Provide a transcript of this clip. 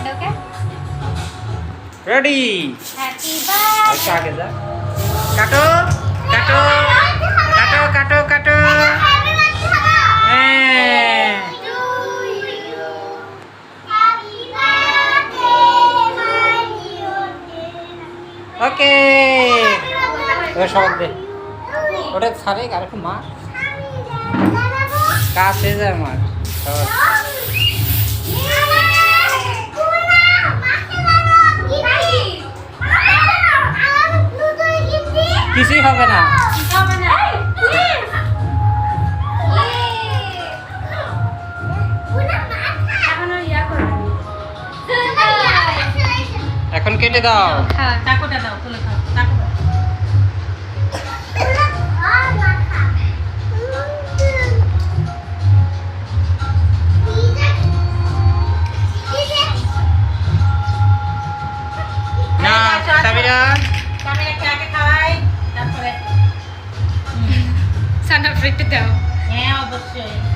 okay ready happy birthday আগে যা কাটো কাটো কাটো কাটো কাটো হ্যাঁ ওকে এবার সবাই দে ওটা ছাড়ে আর একটু মার কাজ হয়ে যায় আমার কিছুই হবে না এখন কেটে দাও টাকুটা দাও তুলে খাও টাকু দাও না সাবিরা সামিরাকে আগে খাওয়াই তারপরে সান্ডা ফ্রিতে দাও হ্যাঁ অবশ্যই